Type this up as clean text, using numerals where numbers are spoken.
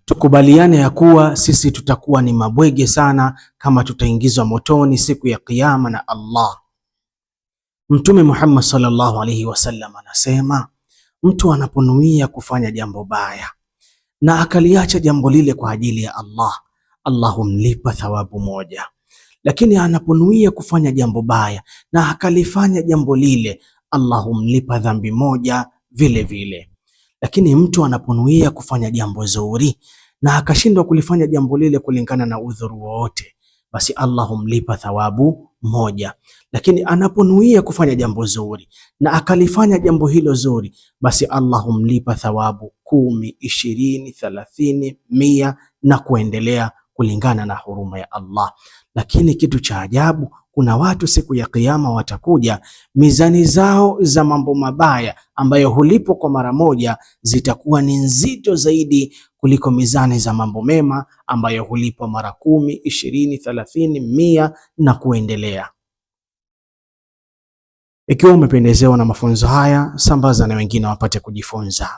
Tukubaliane ya kuwa sisi tutakuwa ni mabwege sana kama tutaingizwa motoni siku ya Kiyama na Allah. Mtume Muhammad sallallahu alaihi wasallam anasema, mtu anaponuia kufanya jambo baya na akaliacha jambo lile kwa ajili ya Allah, Allah humlipa thawabu moja. Lakini anaponuia kufanya jambo baya na akalifanya jambo lile, Allah humlipa dhambi moja vile vile. Lakini mtu anaponuia kufanya jambo zuri na akashindwa kulifanya jambo lile kulingana na udhuru wote, basi Allah humlipa thawabu moja. Lakini anaponuia kufanya jambo zuri na akalifanya jambo hilo zuri, basi Allah humlipa thawabu 10, 20, 30, 100 na kuendelea kulingana na huruma ya Allah. Lakini kitu cha ajabu, kuna watu siku ya Kiyama watakuja, mizani zao za mambo mabaya ambayo hulipo kwa mara moja zitakuwa ni nzito zaidi kuliko mizani za mambo mema ambayo hulipo mara 10, 20, 30, 100 na kuendelea. Ikiwa umependezewa na mafunzo haya, sambaza na wengine wapate kujifunza.